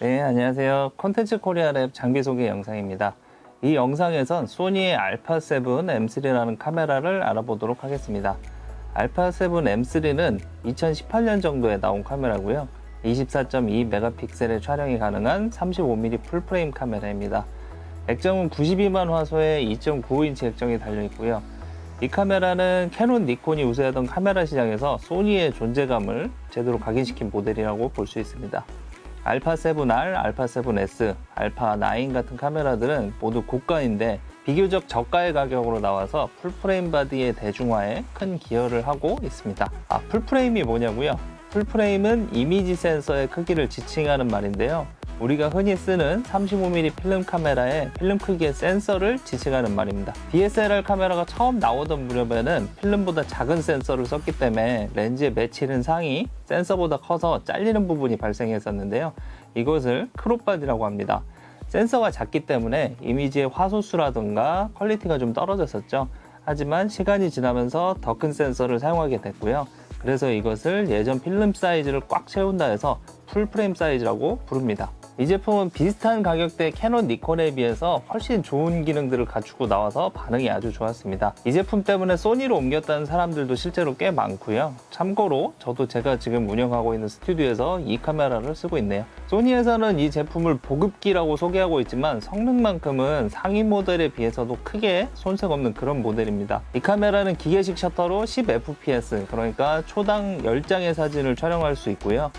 네, 안녕하세요. 콘텐츠 코리아 랩 장비 소개 영상입니다. 이 영상에선 소니의 알파7 M3라는 카메라를 알아보도록 하겠습니다. 알파7 M3는 2018년 정도에 나온 카메라고요. 24.2메가픽셀의 촬영이 가능한 35mm 풀프레임 카메라입니다. 액정은 92만 화소의 2.95인치 액정이 달려있고요. 이 카메라는 캐논, 니콘이 우세하던 카메라 시장에서 소니의 존재감을 제대로 각인시킨 모델이라고 볼 수 있습니다. 알파7R, 알파7S, 알파9 같은 카메라들은 모두 고가인데 비교적 저가의 가격으로 나와서 풀프레임 바디의 대중화에 큰 기여를 하고 있습니다. 풀프레임이 뭐냐고요? 풀프레임은 이미지 센서의 크기를 지칭하는 말인데요. 우리가 흔히 쓰는 35mm 필름 카메라의 필름 크기의 센서를 지칭하는 말입니다. DSLR 카메라가 처음 나오던 무렵에는 필름보다 작은 센서를 썼기 때문에 렌즈의 매치는 상이 센서보다 커서 잘리는 부분이 발생했었는데요. 이것을 크롭바디라고 합니다. 센서가 작기 때문에 이미지의 화소수라든가 퀄리티가 좀 떨어졌었죠. 하지만 시간이 지나면서 더 큰 센서를 사용하게 됐고요. 그래서 이것을 예전 필름 사이즈를 꽉 채운다 해서 풀프레임 사이즈라고 부릅니다. 이 제품은 비슷한 가격대 캐논, 니콘에 비해서 훨씬 좋은 기능들을 갖추고 나와서 반응이 아주 좋았습니다. 이 제품 때문에 소니로 옮겼다는 사람들도 실제로 꽤 많고요. 참고로 저도 제가 지금 운영하고 있는 스튜디오에서 이 카메라를 쓰고 있네요. 소니에서는 이 제품을 보급기라고 소개하고 있지만 성능만큼은 상위 모델에 비해서도 크게 손색 없는 그런 모델입니다. 이 카메라는 기계식 셔터로 10fps, 그러니까 초당 10장의 사진을 촬영할 수 있고요.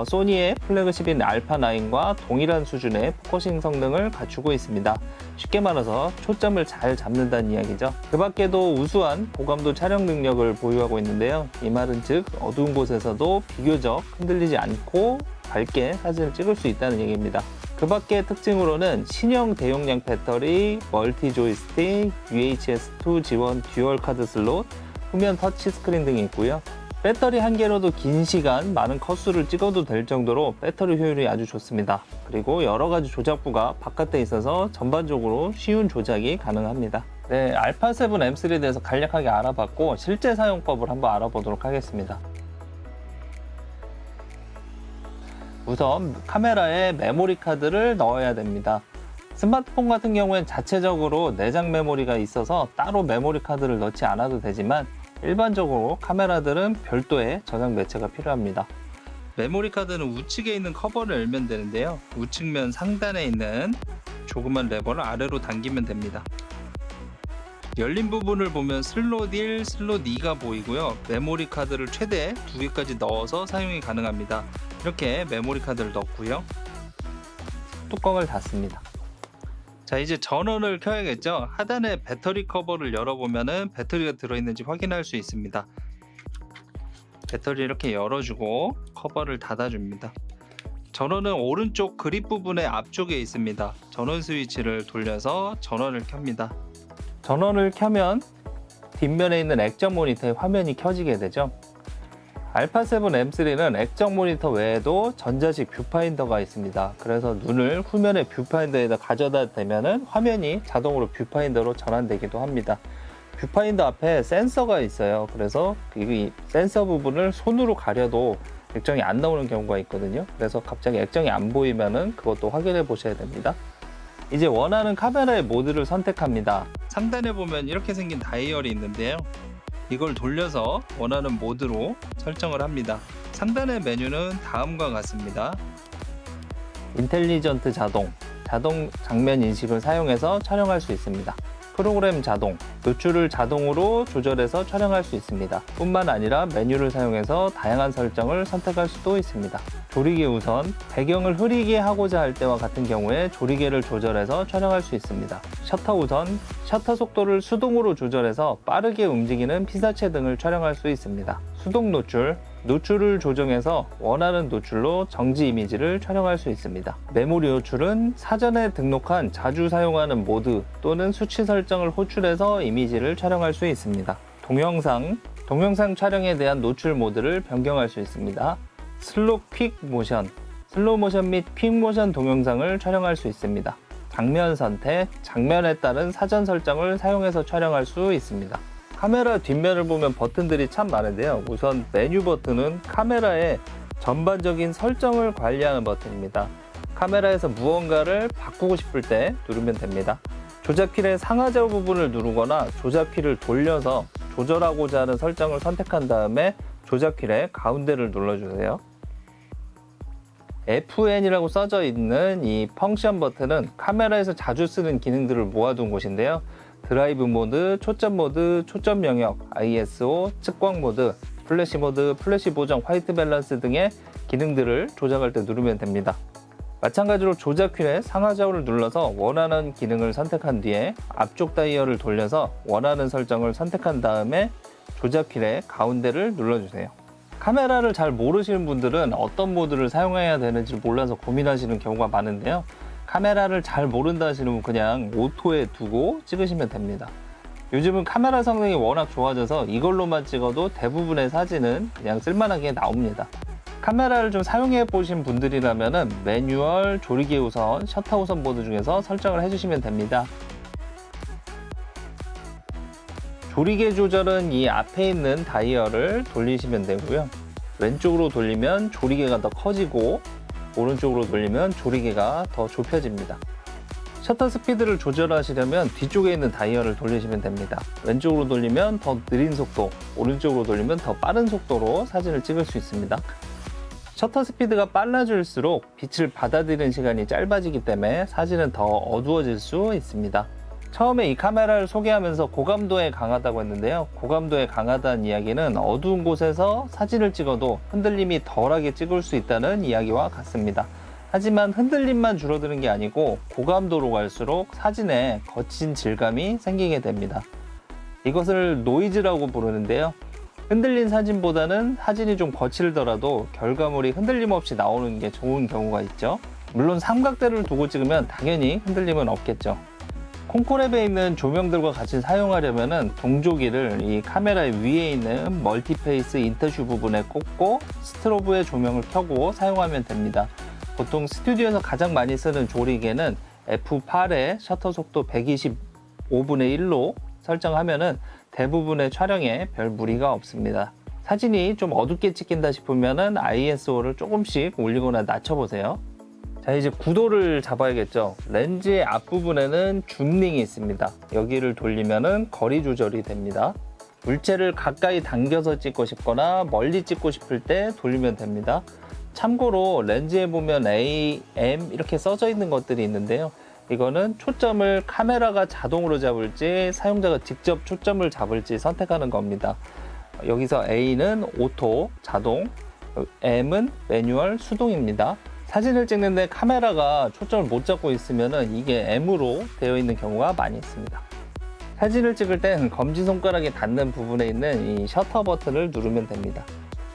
소니의 플래그십인 알파9과 동일한 수준의 포커싱 성능을 갖추고 있습니다. 쉽게 말해서 초점을 잘 잡는다는 이야기죠. 그 밖에도 우수한 고감도 촬영 능력을 보유하고 있는데요. 이 말은 즉 어두운 곳에서도 비교적 흔들리지 않고 밝게 사진을 찍을 수 있다는 얘기입니다. 그 밖의 특징으로는 신형 대용량 배터리, 멀티 조이스틱, UHS-2 지원 듀얼 카드 슬롯, 후면 터치 스크린 등이 있고요. 배터리 한 개로도 긴 시간 많은 컷수를 찍어도 될 정도로 배터리 효율이 아주 좋습니다. 그리고 여러가지 조작부가 바깥에 있어서 전반적으로 쉬운 조작이 가능합니다. 네, 알파7 M3에 대해서 간략하게 알아봤고 실제 사용법을 한번 알아보도록 하겠습니다. 우선 카메라에 메모리 카드를 넣어야 됩니다. 스마트폰 같은 경우엔 자체적으로 내장 메모리가 있어서 따로 메모리 카드를 넣지 않아도 되지만 일반적으로 카메라들은 별도의 저장 매체가 필요합니다. 메모리 카드는 우측에 있는 커버를 열면 되는데요. 우측면 상단에 있는 조그만 레버를 아래로 당기면 됩니다. 열린 부분을 보면 슬롯 1, 슬롯 2가 보이고요. 메모리 카드를 최대 2개까지 넣어서 사용이 가능합니다. 이렇게 메모리 카드를 넣고요. 뚜껑을 닫습니다. 자, 이제 전원을 켜야겠죠. 하단에 배터리 커버를 열어보면은 배터리가 들어있는지 확인할 수 있습니다. 배터리 이렇게 열어주고 커버를 닫아줍니다. 전원은 오른쪽 그립 부분의 앞쪽에 있습니다. 전원 스위치를 돌려서 전원을 켭니다. 전원을 켜면 뒷면에 있는 액정 모니터의 화면이 켜지게 되죠. 알파7 M3는 액정 모니터 외에도 전자식 뷰파인더가 있습니다. 그래서 눈을 후면의 뷰파인더에다 가져다 대면은 화면이 자동으로 뷰파인더로 전환되기도 합니다. 뷰파인더 앞에 센서가 있어요. 그래서 이 센서 부분을 손으로 가려도 액정이 안 나오는 경우가 있거든요. 그래서 갑자기 액정이 안 보이면은 그것도 확인해 보셔야 됩니다. 이제 원하는 카메라의 모드를 선택합니다. 상단에 보면 이렇게 생긴 다이얼이 있는데요. 이걸 돌려서 원하는 모드로 설정을 합니다. 상단의 메뉴는 다음과 같습니다. 인텔리전트 자동 장면 인식을 사용해서 촬영할 수 있습니다. 프로그램 자동, 노출을 자동으로 조절해서 촬영할 수 있습니다. 뿐만 아니라 메뉴를 사용해서 다양한 설정을 선택할 수도 있습니다. 조리개 우선, 배경을 흐리게 하고자 할 때와 같은 경우에 조리개를 조절해서 촬영할 수 있습니다. 셔터 우선, 셔터 속도를 수동으로 조절해서 빠르게 움직이는 피사체 등을 촬영할 수 있습니다. 수동 노출, 노출을 조정해서 원하는 노출로 정지 이미지를 촬영할 수 있습니다. 메모리 호출은 사전에 등록한 자주 사용하는 모드 또는 수치 설정을 호출해서 이미지를 촬영할 수 있습니다. 동영상 촬영에 대한 노출 모드를 변경할 수 있습니다. 슬로우 퀵 모션, 슬로우 모션 및 퀵 모션 동영상을 촬영할 수 있습니다. 장면 선택, 장면에 따른 사전 설정을 사용해서 촬영할 수 있습니다. 카메라 뒷면을 보면 버튼들이 참 많은데요. 우선 메뉴 버튼은 카메라의 전반적인 설정을 관리하는 버튼입니다. 카메라에서 무언가를 바꾸고 싶을 때 누르면 됩니다. 조작휠의 상하좌우 부분을 누르거나 조작휠을 돌려서 조절하고자 하는 설정을 선택한 다음에 조작휠의 가운데를 눌러주세요. FN이라고 써져 있는 이 펑션 버튼은 카메라에서 자주 쓰는 기능들을 모아둔 곳인데요. 드라이브 모드, 초점 모드, 초점 영역, ISO, 측광 모드, 플래시 모드, 플래시 보정, 화이트 밸런스 등의 기능들을 조작할 때 누르면 됩니다. 마찬가지로 조작휠의 상하좌우를 눌러서 원하는 기능을 선택한 뒤에 앞쪽 다이얼을 돌려서 원하는 설정을 선택한 다음에 조작휠의 가운데를 눌러주세요. 카메라를 잘 모르시는 분들은 어떤 모드를 사용해야 되는지 몰라서 고민하시는 경우가 많은데요. 카메라를 잘 모른다 하시는 분 그냥 오토에 두고 찍으시면 됩니다. 요즘은 카메라 성능이 워낙 좋아져서 이걸로만 찍어도 대부분의 사진은 그냥 쓸만하게 나옵니다. 카메라를 좀 사용해 보신 분들이라면 매뉴얼, 조리개 우선, 셔터 우선 모드 중에서 설정을 해주시면 됩니다. 조리개 조절은 이 앞에 있는 다이얼을 돌리시면 되고요. 왼쪽으로 돌리면 조리개가 더 커지고 오른쪽으로 돌리면 조리개가 더 좁혀집니다. 셔터 스피드를 조절하시려면 뒤쪽에 있는 다이얼을 돌리시면 됩니다. 왼쪽으로 돌리면 더 느린 속도, 오른쪽으로 돌리면 더 빠른 속도로 사진을 찍을 수 있습니다. 셔터 스피드가 빨라질수록 빛을 받아들이는 시간이 짧아지기 때문에 사진은 더 어두워질 수 있습니다. 처음에 이 카메라를 소개하면서 고감도에 강하다고 했는데요. 고감도에 강하다는 이야기는 어두운 곳에서 사진을 찍어도 흔들림이 덜하게 찍을 수 있다는 이야기와 같습니다. 하지만 흔들림만 줄어드는 게 아니고 고감도로 갈수록 사진에 거친 질감이 생기게 됩니다. 이것을 노이즈라고 부르는데요. 흔들린 사진보다는 사진이 좀 거칠더라도 결과물이 흔들림 없이 나오는 게 좋은 경우가 있죠. 물론 삼각대를 두고 찍으면 당연히 흔들림은 없겠죠. 콩코랩에 있는 조명들과 같이 사용하려면 동조기를 이 카메라 위에 있는 멀티페이스 인터슈 부분에 꽂고 스트로브의 조명을 켜고 사용하면 됩니다. 보통 스튜디오에서 가장 많이 쓰는 조리개는 F8의 셔터 속도 125분의 1로 설정하면 대부분의 촬영에 별 무리가 없습니다. 사진이 좀 어둡게 찍힌다 싶으면 ISO를 조금씩 올리거나 낮춰보세요. 자, 이제 구도를 잡아야겠죠. 렌즈의 앞부분에는 줌링이 있습니다. 여기를 돌리면 거리 조절이 됩니다. 물체를 가까이 당겨서 찍고 싶거나 멀리 찍고 싶을 때 돌리면 됩니다. 참고로 렌즈에 보면 A, M 이렇게 써져 있는 것들이 있는데요. 이거는 초점을 카메라가 자동으로 잡을지 사용자가 직접 초점을 잡을지 선택하는 겁니다. 여기서 A는 오토, 자동, M은 매뉴얼, 수동입니다. 사진을 찍는데 카메라가 초점을 못 잡고 있으면 이게 M으로 되어 있는 경우가 많이 있습니다. 사진을 찍을 땐 검지손가락이 닿는 부분에 있는 이 셔터 버튼을 누르면 됩니다.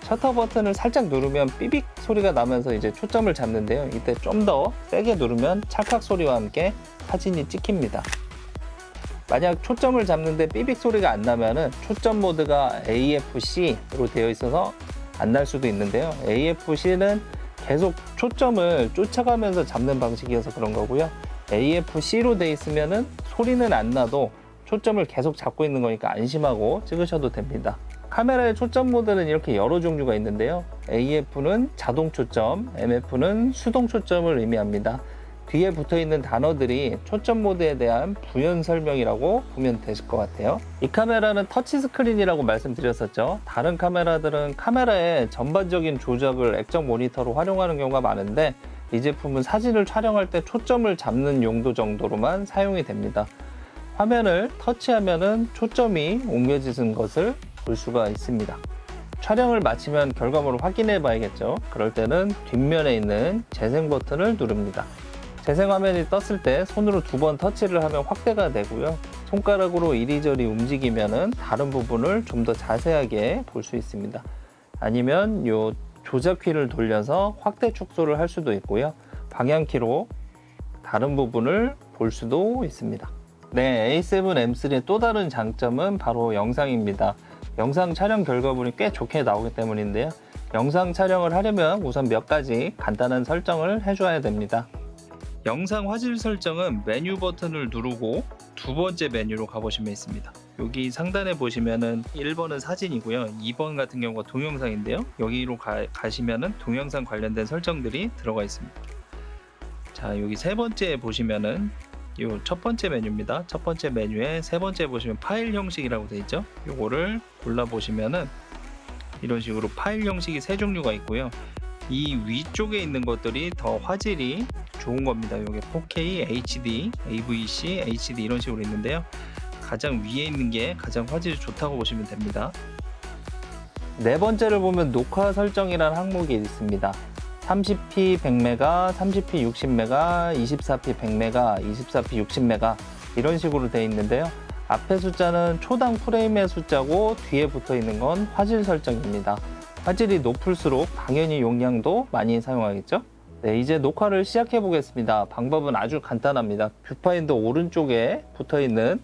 셔터 버튼을 살짝 누르면 삐빅 소리가 나면서 이제 초점을 잡는데요. 이때 좀 더 세게 누르면 찰칵 소리와 함께 사진이 찍힙니다. 만약 초점을 잡는데 삐빅 소리가 안 나면은 초점 모드가 AFC로 되어 있어서 안 날 수도 있는데요. AFC는 계속 초점을 쫓아가면서 잡는 방식이어서 그런 거고요. AFC로 되어 있으면은 소리는 안 나도 초점을 계속 잡고 있는 거니까 안심하고 찍으셔도 됩니다. 카메라의 초점 모드는 이렇게 여러 종류가 있는데요. AF는 자동 초점, MF는 수동 초점을 의미합니다. 뒤에 붙어 있는 단어들이 초점 모드에 대한 부연 설명이라고 보면 되실 것 같아요. 이 카메라는 터치 스크린이라고 말씀드렸었죠. 다른 카메라들은 카메라의 전반적인 조작을 액정 모니터로 활용하는 경우가 많은데 이 제품은 사진을 촬영할 때 초점을 잡는 용도 정도로만 사용이 됩니다. 화면을 터치하면 초점이 옮겨지는 것을 볼 수가 있습니다. 촬영을 마치면 결과물을 확인해 봐야겠죠. 그럴 때는 뒷면에 있는 재생 버튼을 누릅니다. 재생 화면이 떴을 때 손으로 2번 터치를 하면 확대가 되고요. 손가락으로 이리저리 움직이면 다른 부분을 좀 더 자세하게 볼 수 있습니다. 아니면 요 조작키를 돌려서 확대 축소를 할 수도 있고요. 방향키로 다른 부분을 볼 수도 있습니다. 네, A7M3의 또 다른 장점은 바로 영상입니다. 영상 촬영 결과물이 꽤 좋게 나오기 때문인데요. 영상 촬영을 하려면 우선 몇 가지 간단한 설정을 해줘야 됩니다. 영상 화질 설정은 메뉴 버튼을 누르고 두 번째 메뉴로 가보시면 있습니다. 여기 상단에 보시면은 1번은 사진이고요. 2번 같은 경우가 동영상인데요. 여기로 가시면은 동영상 관련된 설정들이 들어가 있습니다. 자, 여기 세 번째 보시면은 요 첫 번째 메뉴입니다. 첫 번째 메뉴에 세 번째 보시면 파일 형식이라고 되어 있죠. 요거를 골라 보시면은 이런 식으로 파일 형식이 세 종류가 있고요. 이 위쪽에 있는 것들이 더 화질이 좋은 겁니다. 요게 4K, HD, AVC, HD 이런 식으로 있는데요. 가장 위에 있는 게 가장 화질이 좋다고 보시면 됩니다. 네 번째를 보면 녹화 설정이라는 항목이 있습니다. 30p 100메가, 30p 60메가, 24p 100메가, 24p 60메가 이런 식으로 되어 있는데요. 앞에 숫자는 초당 프레임의 숫자고 뒤에 붙어 있는 건 화질 설정입니다. 화질이 높을수록 당연히 용량도 많이 사용하겠죠? 네, 이제 녹화를 시작해 보겠습니다. 방법은 아주 간단합니다. 뷰파인더 오른쪽에 붙어 있는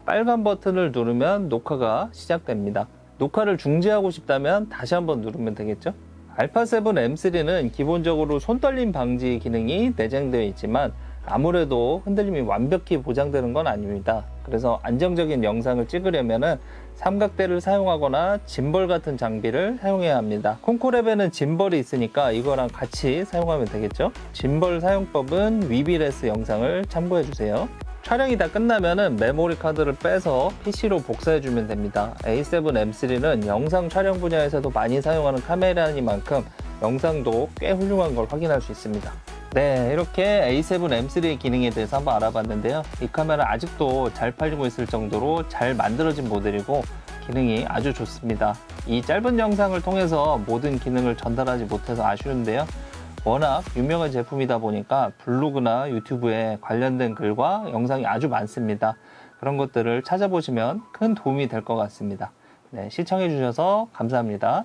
빨간 버튼을 누르면 녹화가 시작됩니다. 녹화를 중지하고 싶다면 다시 한번 누르면 되겠죠? 알파7 M3는 기본적으로 손떨림 방지 기능이 내장되어 있지만 아무래도 흔들림이 완벽히 보장되는 건 아닙니다. 그래서 안정적인 영상을 찍으려면 삼각대를 사용하거나 짐벌 같은 장비를 사용해야 합니다. 콩코랩에는 짐벌이 있으니까 이거랑 같이 사용하면 되겠죠. 짐벌 사용법은 위비레스 영상을 참고해 주세요. 촬영이 다 끝나면은 메모리 카드를 빼서 PC로 복사해 주면 됩니다. A7 M3는 영상 촬영 분야에서도 많이 사용하는 카메라이니만큼 영상도 꽤 훌륭한 걸 확인할 수 있습니다. 네, 이렇게 A7 M3의 기능에 대해서 한번 알아봤는데요. 이 카메라 아직도 잘 팔리고 있을 정도로 잘 만들어진 모델이고 기능이 아주 좋습니다. 이 짧은 영상을 통해서 모든 기능을 전달하지 못해서 아쉬운데요. 워낙 유명한 제품이다 보니까 블로그나 유튜브에 관련된 글과 영상이 아주 많습니다. 그런 것들을 찾아보시면 큰 도움이 될 것 같습니다. 네, 시청해 주셔서 감사합니다.